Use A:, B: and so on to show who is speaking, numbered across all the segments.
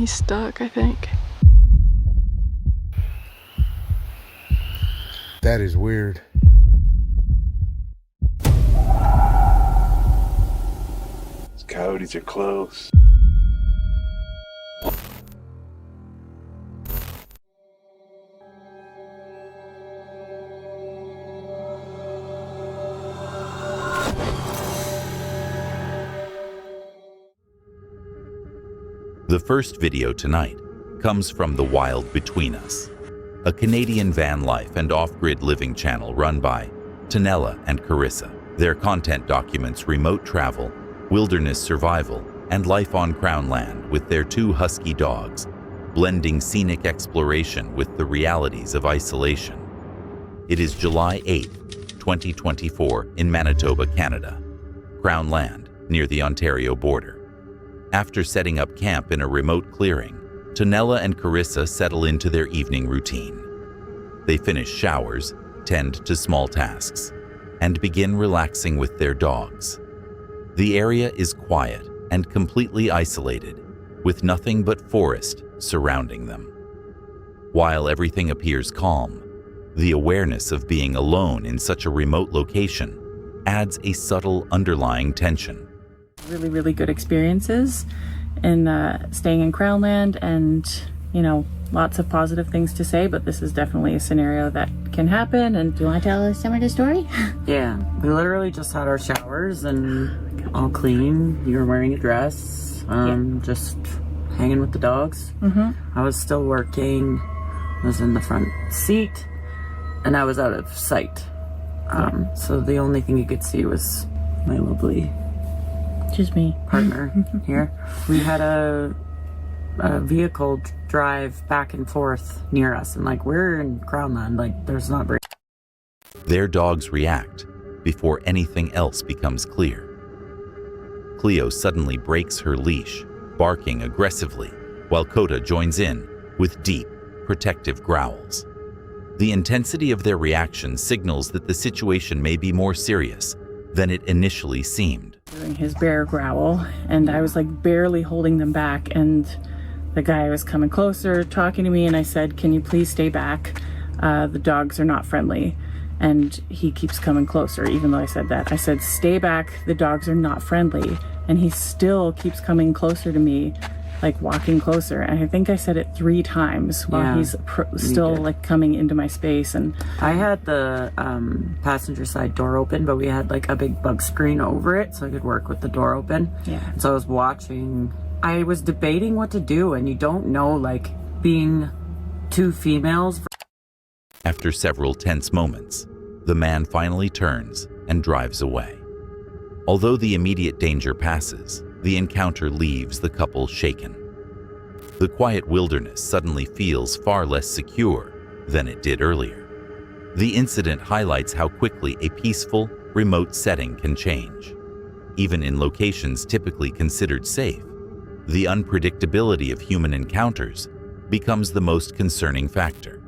A: He's stuck, I think.
B: That is weird.
C: These coyotes are close.
D: The first video tonight comes from The Wild Between Us, a Canadian van life and off-grid living channel run by Tanella and Carissa. Their content documents remote travel, wilderness survival, and life on Crown land with their 2 husky dogs, blending scenic exploration with the realities of isolation. It is July 8, 2024 in Manitoba, Canada, Crown land near the Ontario border. After setting up camp in a remote clearing, Tanella and Carissa settle into their evening routine. They finish showers, tend to small tasks, and begin relaxing with their dogs. The area is quiet and completely isolated, with nothing but forest surrounding them. While everything appears calm, the awareness of being alone in such a remote location adds a subtle underlying tension.
E: Really, really good experiences in staying in Crown land, and lots of positive things to say, but this is definitely a scenario that can happen. And
F: do you want to tell us some of the story?
G: Yeah, we literally just had our showers and all clean. You were wearing a dress, just hanging with the dogs. I was still working, I was in the front seat, and I was out of sight. So the only thing you could see was my lovely
E: just me
G: partner here. We had a vehicle drive back and forth near us, and we're in Crown land, there's not very.
D: Their dogs react before anything else becomes clear. Cleo suddenly breaks her leash, barking aggressively, while Coda joins in with deep, protective growls. The intensity of their reaction signals that the situation may be more serious than it initially seemed.
E: Doing his bear growl, and I was barely holding them back, and the guy was coming closer, talking to me, and I said, "Can you please stay back? The dogs are not friendly." And he keeps coming closer, even though I said that. I said, "Stay back, the dogs are not friendly." And he still keeps coming closer to me, walking closer. And I think I said it 3 times while he's still coming into my space. And
G: I had the passenger side door open, but we had a big bug screen over it so I could work with the door open.
E: Yeah.
G: And so I was watching. I was debating what to do, and you don't know, being 2 females.
D: After several tense moments, the man finally turns and drives away. Although the immediate danger passes, the encounter leaves the couple shaken. The quiet wilderness suddenly feels far less secure than it did earlier. The incident highlights how quickly a peaceful, remote setting can change. Even in locations typically considered safe, the unpredictability of human encounters becomes the most concerning factor.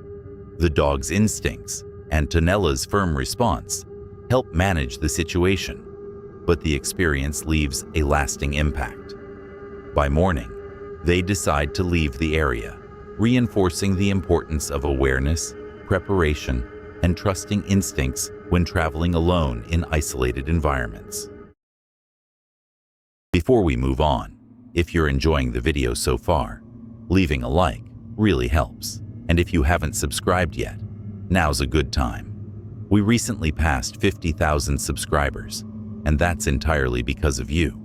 D: The dog's instincts and Tanella's firm response help manage the situation, but the experience leaves a lasting impact. By morning, they decide to leave the area, reinforcing the importance of awareness, preparation, and trusting instincts when traveling alone in isolated environments. Before we move on, if you're enjoying the video so far, leaving a like really helps. And if you haven't subscribed yet, now's a good time. We recently passed 50,000 subscribers, and that's entirely because of you.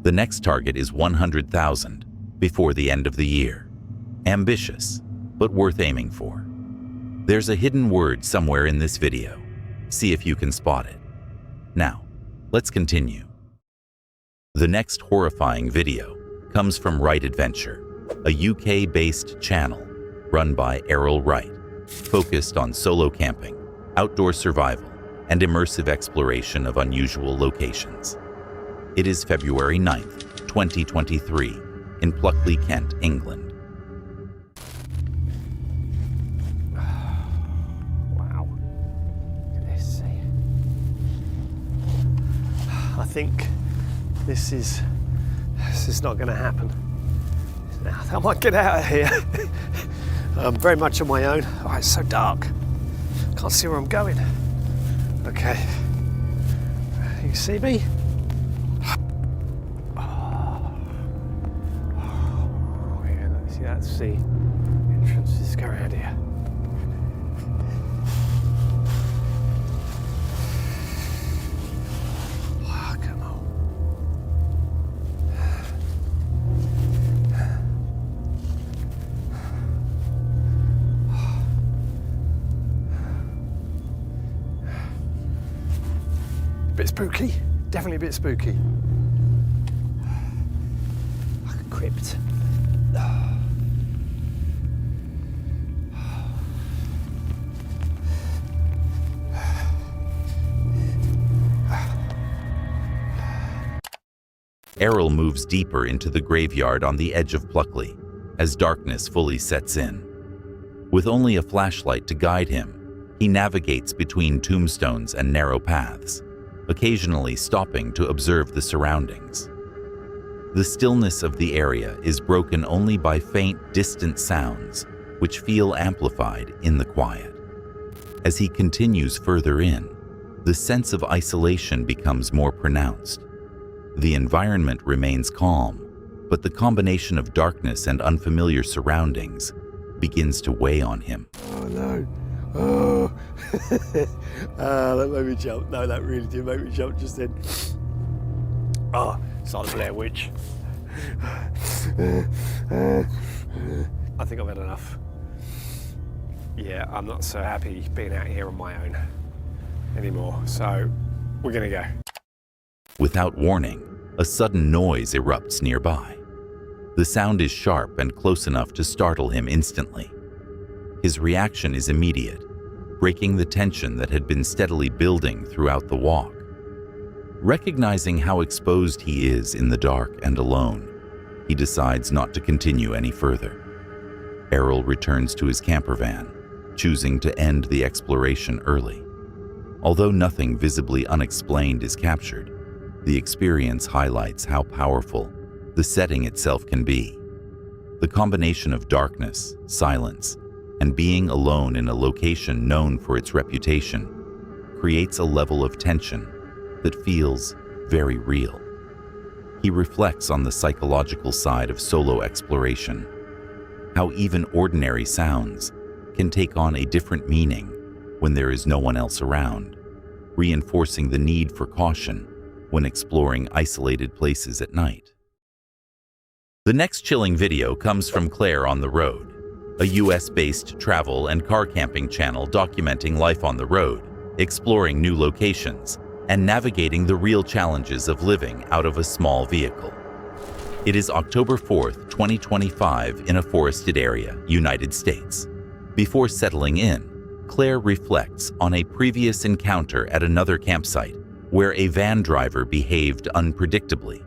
D: The next target is 100,000 before the end of the year. Ambitious, but worth aiming for. There's a hidden word somewhere in this video. See if you can spot it. Now, let's continue. The next horrifying video comes from Wright Adventure, a UK-based channel run by Errol Wright, focused on solo camping, outdoor survival, and immersive exploration of unusual locations. It is February 9th, 2023, in Pluckley, Kent, England.
H: Wow. Look at this. I think this is not going to happen.
A: Now, I might get out of here. I'm very much on my own. Oh, it's so dark. Can't see where I'm going. Okay. You see me? Oh, yeah, see, that's the entrance. Just go around here. Oh, come on. A bit spooky. Definitely a bit spooky. Like a crypt.
D: Errol moves deeper into the graveyard on the edge of Pluckley as darkness fully sets in. With only a flashlight to guide him, he navigates between tombstones and narrow paths, occasionally stopping to observe the surroundings. The stillness of the area is broken only by faint, distant sounds, which feel amplified in the quiet. As he continues further in, the sense of isolation becomes more pronounced. The environment remains calm, but the combination of darkness and unfamiliar surroundings begins to weigh on him.
A: Oh no. Oh. That made me jump. No, that really did make me jump just then. Oh, it's like the Blair Witch. I think I've had enough. Yeah, I'm not so happy being out here on my own anymore, so we're gonna go.
D: Without warning, a sudden noise erupts nearby. The sound is sharp and close enough to startle him instantly. His reaction is immediate, breaking the tension that had been steadily building throughout the walk. Recognizing how exposed he is in the dark and alone, he decides not to continue any further. Errol returns to his camper van, choosing to end the exploration early. Although nothing visibly unexplained is captured, the experience highlights how powerful the setting itself can be. The combination of darkness, silence, and being alone in a location known for its reputation creates a level of tension that feels very real. He reflects on the psychological side of solo exploration, how even ordinary sounds can take on a different meaning when there is no one else around, reinforcing the need for caution when exploring isolated places at night. The next chilling video comes from Claire on the Road, a US-based travel and car camping channel documenting life on the road, exploring new locations, and navigating the real challenges of living out of a small vehicle. It is October 4th, 2025 in a forested area, United States. Before settling in, Claire reflects on a previous encounter at another campsite where a van driver behaved unpredictably.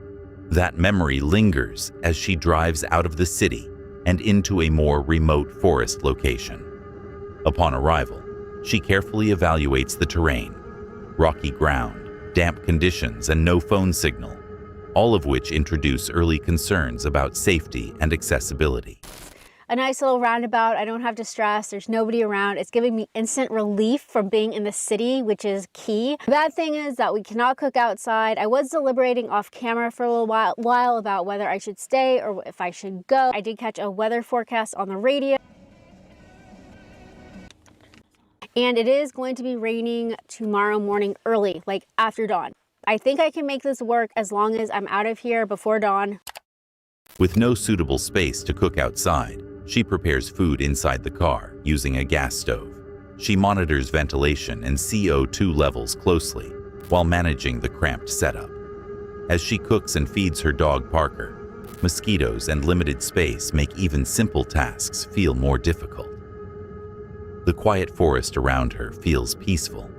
D: That memory lingers as she drives out of the city and into a more remote forest location. Upon arrival, she carefully evaluates the terrain: rocky ground, damp conditions, and no phone signal, all of which introduce early concerns about safety and accessibility.
B: A nice little roundabout. I don't have to stress. There's nobody around. It's giving me instant relief from being in the city, which is key. The bad thing is that we cannot cook outside. I was deliberating off camera for a little while about whether I should stay or if I should go. I did catch a weather forecast on the radio, and it is going to be raining tomorrow morning early, like after dawn. I think I can make this work as long as I'm out of here before dawn.
D: With no suitable space to cook outside, she prepares food inside the car using a gas stove. She monitors ventilation and CO2 levels closely while managing the cramped setup. As she cooks and feeds her dog Parker, mosquitoes and limited space make even simple tasks feel more difficult. The quiet forest around her feels peaceful,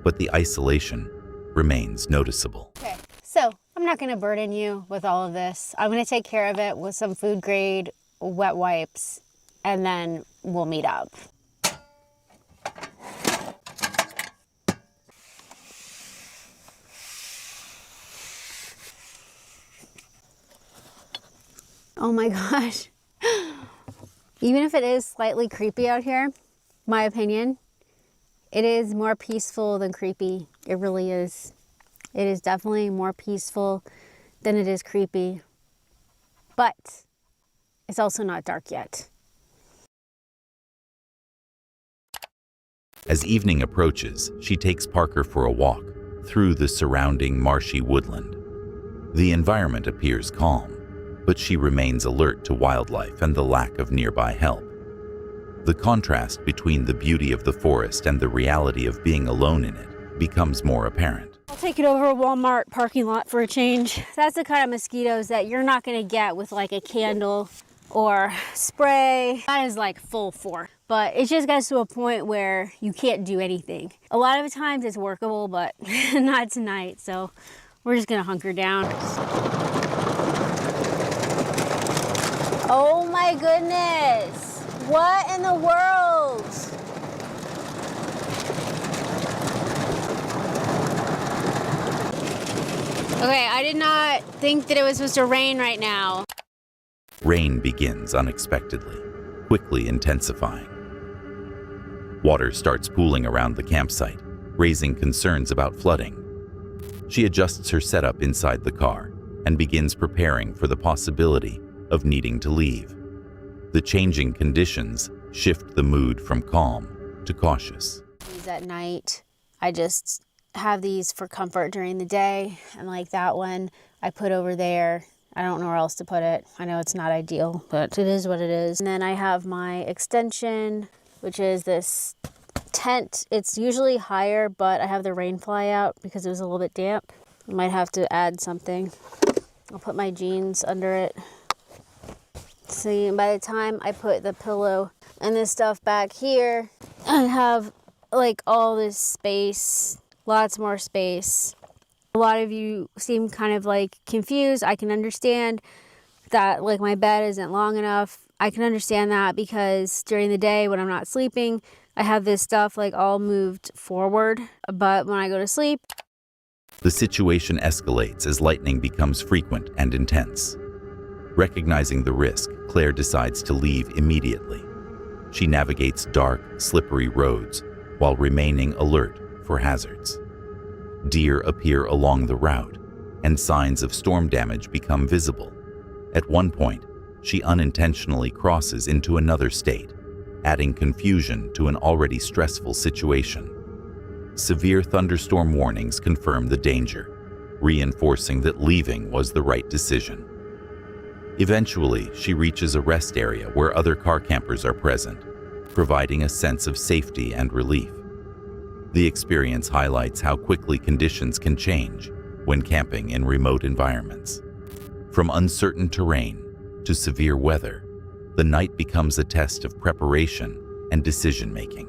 D: but the isolation remains noticeable.
B: Okay, so I'm not going to burden you with all of this. I'm going to take care of it with some food grade wet wipes, and then we'll meet up. Oh my gosh, Even if it is slightly creepy out here, my opinion, it is more peaceful than creepy. It really is. It is definitely more peaceful than it is creepy. But it's also not dark yet.
D: As evening approaches, she takes Parker for a walk through the surrounding marshy woodland. The environment appears calm, but she remains alert to wildlife and the lack of nearby help. The contrast between the beauty of the forest and the reality of being alone in it becomes more apparent.
B: I'll take it over a Walmart parking lot for a change. That's the kind of mosquitoes that you're not gonna get with like a candle or spray. That is like full force. But it just gets to a point where you can't do anything. A lot of times it's workable, but not tonight. So we're just gonna hunker down. Oh my goodness. What in the world? Okay, I did not think that it was supposed to rain right now.
D: Rain begins unexpectedly, quickly intensifying. Water starts pooling around the campsite, raising concerns about flooding. She adjusts her setup inside the car and begins preparing for the possibility of needing to leave. The changing conditions shift the mood from calm to cautious.
B: At night, I just have these for comfort during the day, and like that one I put over there. I don't know where else to put it. I know it's not ideal, but it is what it is. And then I have my extension, which is this tent. It's usually higher, but I have the rain fly out because it was a little bit damp. I might have to add something. I'll put my jeans under it. See, by the time I put the pillow and this stuff back here, I have like all this space, lots more space. A lot of you seem kind of like confused. I can understand that like my bed isn't long enough. I can understand that because during the day when I'm not sleeping, I have this stuff like all moved forward. But when I go to sleep,
D: the situation escalates as lightning becomes frequent and intense. Recognizing the risk, Claire decides to leave immediately. She navigates dark, slippery roads while remaining alert for hazards. Deer appear along the route, and signs of storm damage become visible. At one point, she unintentionally crosses into another state, adding confusion to an already stressful situation. Severe thunderstorm warnings confirm the danger, reinforcing that leaving was the right decision. Eventually, she reaches a rest area where other car campers are present, providing a sense of safety and relief. The experience highlights how quickly conditions can change when camping in remote environments. From uncertain terrain to severe weather, the night becomes a test of preparation and decision-making.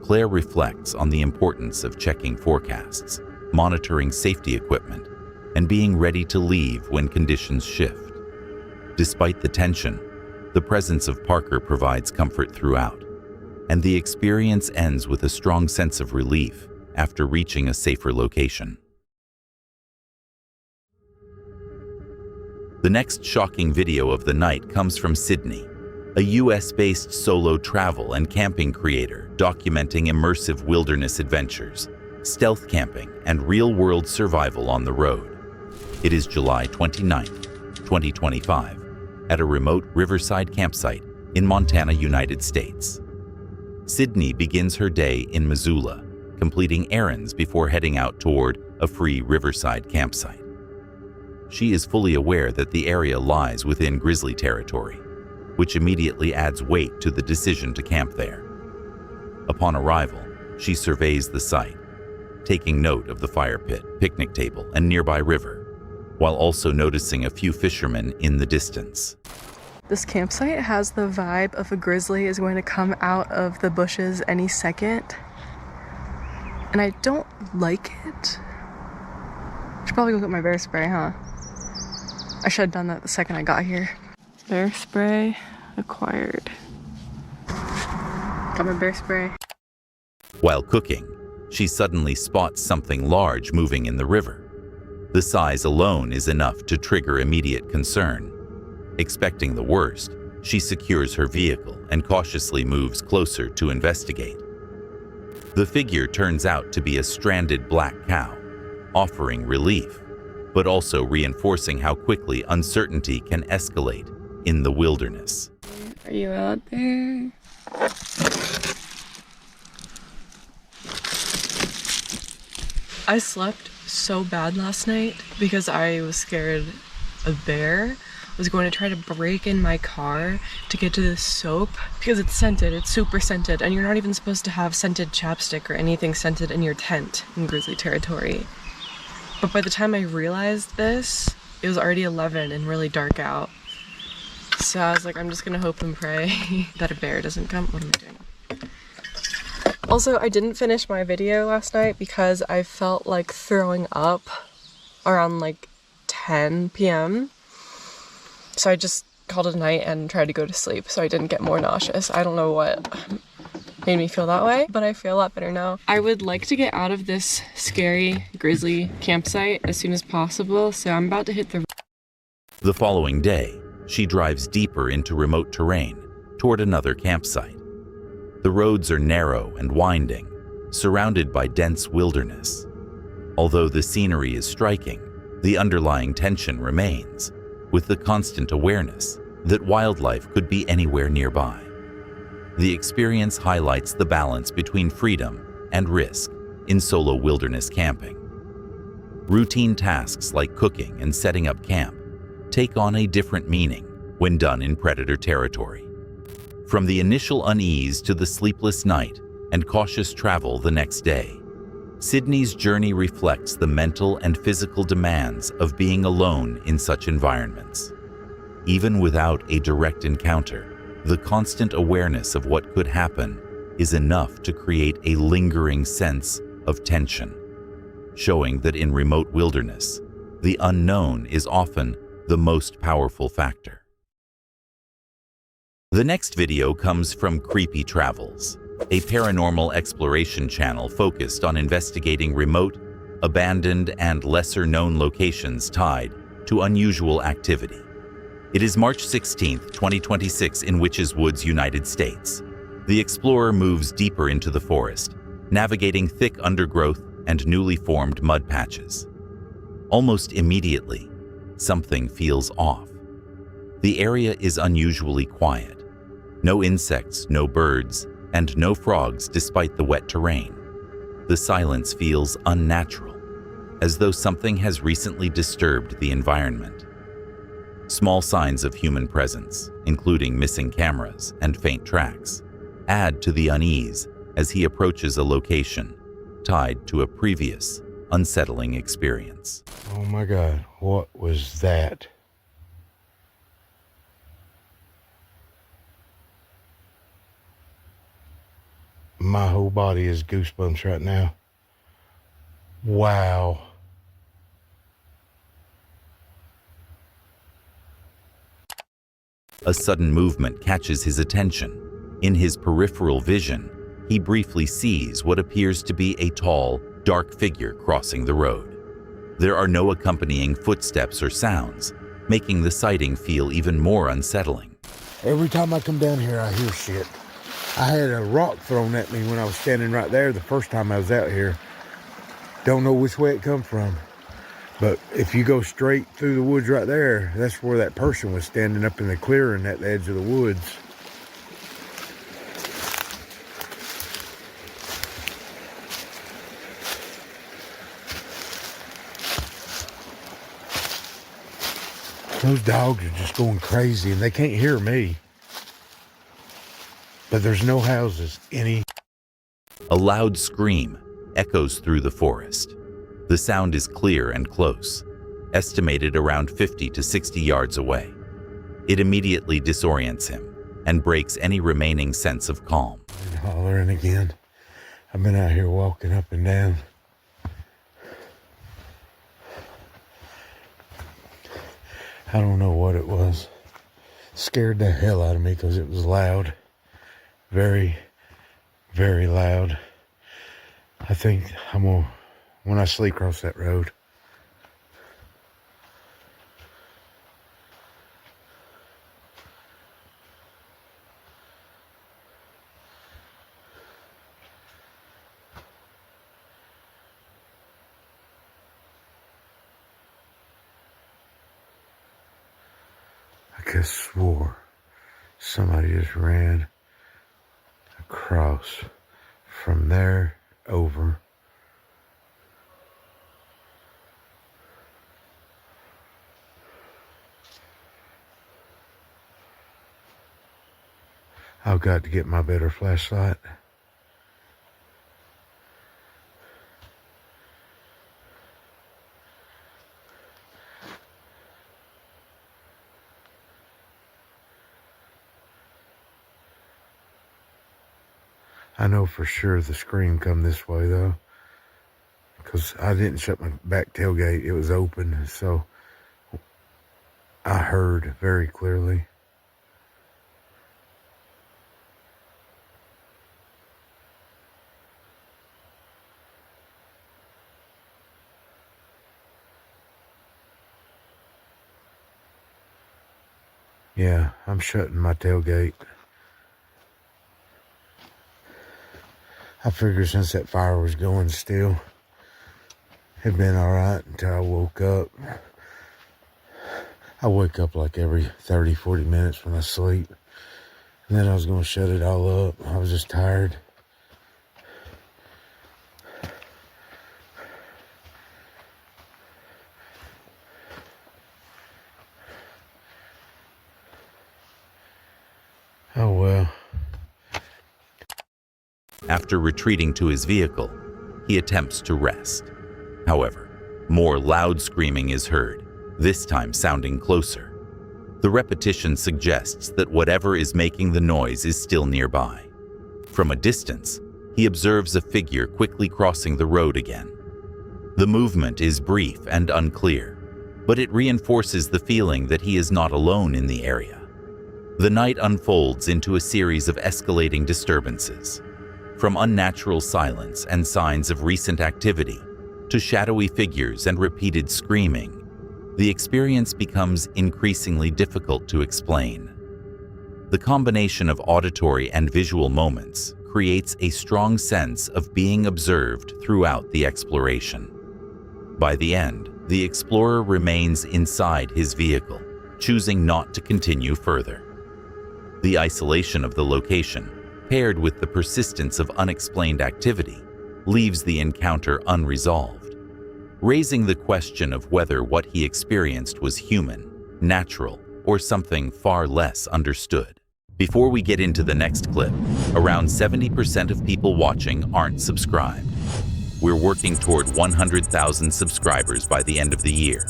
D: Claire reflects on the importance of checking forecasts, monitoring safety equipment, and being ready to leave when conditions shift. Despite the tension, the presence of Parker provides comfort throughout, and the experience ends with a strong sense of relief after reaching a safer location. The next shocking video of the night comes from Sydney, a US-based solo travel and camping creator documenting immersive wilderness adventures, stealth camping, and real-world survival on the road. It is July 29th, 2025, at a remote riverside campsite in Montana, United States. Sydney begins her day in Missoula, completing errands before heading out toward a free riverside campsite. She is fully aware that the area lies within Grizzly territory, which immediately adds weight to the decision to camp there. Upon arrival, she surveys the site, taking note of the fire pit, picnic table, and nearby river, while also noticing a few fishermen in the distance.
F: This campsite has the vibe of a grizzly is going to come out of the bushes any second. And I don't like it. Should probably go get my bear spray, huh? I should have done that the second I got here. Bear spray acquired. Got my bear spray.
D: While cooking, she suddenly spots something large moving in the river. The size alone is enough to trigger immediate concern. Expecting the worst, She secures her vehicle and cautiously moves closer to investigate. The figure turns out to be a stranded black cow, offering relief, but also reinforcing how quickly uncertainty can escalate in the wilderness.
F: Are you out there? I slept so bad last night because I was scared a bear was going to try to break in my car to get to this soap because it's scented, it's super scented, and you're not even supposed to have scented chapstick or anything scented in your tent in Grizzly territory. But by the time I realized this, it was already 11 and really dark out. So I was like, I'm just gonna hope and pray that a bear doesn't come. What am I doing? Also, I didn't finish my video last night because I felt like throwing up around like 10 p.m. So I just called it a night and tried to go to sleep so I didn't get more nauseous. I don't know what made me feel that way, but I feel a lot better now. I would like to get out of this scary grizzly campsite as soon as possible, so I'm about to hit the...
D: The following day, she drives deeper into remote terrain toward another campsite. The roads are narrow and winding, surrounded by dense wilderness. Although the scenery is striking, the underlying tension remains, with the constant awareness that wildlife could be anywhere nearby. The experience highlights the balance between freedom and risk in solo wilderness camping. Routine tasks like cooking and setting up camp take on a different meaning when done in predator territory. From the initial unease to the sleepless night and cautious travel the next day, Sydney's journey reflects the mental and physical demands of being alone in such environments. Even without a direct encounter, the constant awareness of what could happen is enough to create a lingering sense of tension, showing that in remote wilderness, the unknown is often the most powerful factor. The next video comes from Creepy Travels, a paranormal exploration channel focused on investigating remote, abandoned, and lesser-known locations tied to unusual activity. It is March 16, 2026 in Witches Woods, United States. The explorer moves deeper into the forest, navigating thick undergrowth and newly formed mud patches. Almost immediately, something feels off. The area is unusually quiet. No insects, no birds, and no frogs despite the wet terrain. The silence feels unnatural, as though something has recently disturbed the environment. Small signs of human presence, including missing cameras and faint tracks, add to the unease as he approaches a location tied to a previous unsettling experience.
C: Oh my God, what was that? My whole body is goosebumps right now. Wow.
D: A sudden movement catches his attention. In his peripheral vision, he briefly sees what appears to be a tall, dark figure crossing the road. There are no accompanying footsteps or sounds, making the sighting feel even more unsettling.
C: Every time I come down here, I hear shit. I had a rock thrown at me when I was standing right there the first time I was out here. Don't know which way it come from. But if you go straight through the woods right there, that's where that person was standing up in the clearing at the edge of the woods. Those dogs are just going crazy and they can't hear me. But there's no houses any.
D: A loud scream echoes through the forest. The sound is clear and close, estimated around 50 to 60 yards away. It immediately disorients him and breaks any remaining sense of calm.
C: And hollering again. I've been out here walking up and down. I don't know what it was. Scared the hell out of me because it was loud. Very, very loud. I think I'm gonna, when I sleep, cross that road. could have swore somebody just ran across from there over. I've got to get my better flashlight. I know for sure the scream come this way though, because I didn't shut my back tailgate. It was open, so I heard very clearly. Yeah, I'm shutting my tailgate. I figured since that fire was going still, it'd been alright until I woke up. I wake up like every 30, 40 minutes when I sleep. And then I was going to shut it all up. I was just tired. Oh well.
D: After retreating to his vehicle, he attempts to rest. However, more loud screaming is heard, this time sounding closer. The repetition suggests that whatever is making the noise is still nearby. From a distance, he observes a figure quickly crossing the road again. The movement is brief and unclear, but it reinforces the feeling that he is not alone in the area. The night unfolds into a series of escalating disturbances. From unnatural silence and signs of recent activity to shadowy figures and repeated screaming, the experience becomes increasingly difficult to explain. The combination of auditory and visual moments creates a strong sense of being observed throughout the exploration. By the end, the explorer remains inside his vehicle, choosing not to continue further. The isolation of the location, paired with the persistence of unexplained activity, leaves the encounter unresolved, raising the question of whether what he experienced was human, natural, or something far less understood. Before we get into the next clip, around 70% of people watching aren't subscribed. We're working toward 100,000 subscribers by the end of the year.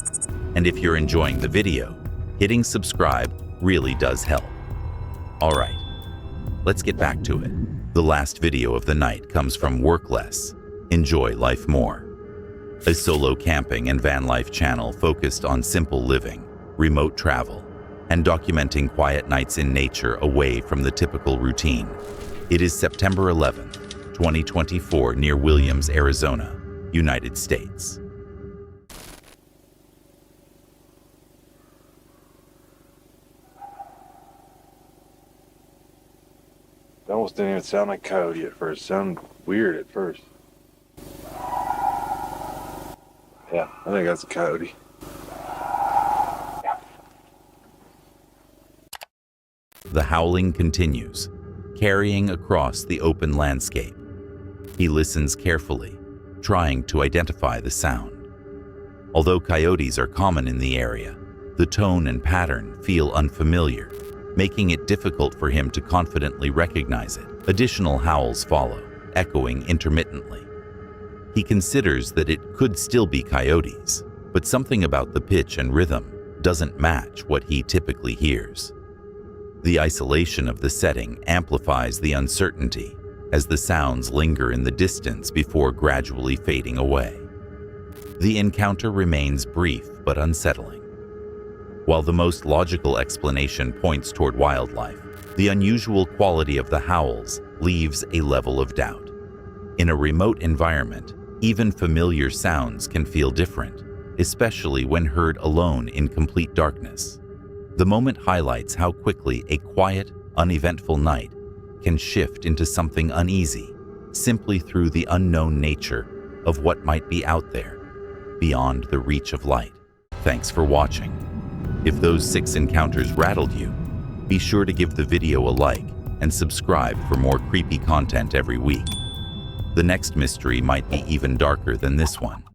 D: And if you're enjoying the video, hitting subscribe really does help. All right, let's get back to it. The last video of the night comes from Work Less, Enjoy Life More, a solo camping and van life channel focused on simple living, remote travel, and documenting quiet nights in nature away from the typical routine. It is September 11th, 2024, near Williams, Arizona, United States.
I: It almost didn't even sound like coyote at first. It sounded weird at first. Yeah, I think that's a coyote.
D: The howling continues, carrying across the open landscape. He listens carefully, trying to identify the sound. Although coyotes are common in the area, the tone and pattern feel unfamiliar, making it difficult for him to confidently recognize it. Additional howls follow, echoing intermittently. He considers that it could still be coyotes, but something about the pitch and rhythm doesn't match what he typically hears. The isolation of the setting amplifies the uncertainty as the sounds linger in the distance before gradually fading away. The encounter remains brief but unsettling. While the most logical explanation points toward wildlife, the unusual quality of the howls leaves a level of doubt. In a remote environment, even familiar sounds can feel different, especially when heard alone in complete darkness. The moment highlights how quickly a quiet, uneventful night can shift into something uneasy simply through the unknown nature of what might be out there, beyond the reach of light. Thanks for watching. If those 6 encounters rattled you, be sure to give the video a like and subscribe for more creepy content every week. The next mystery might be even darker than this one.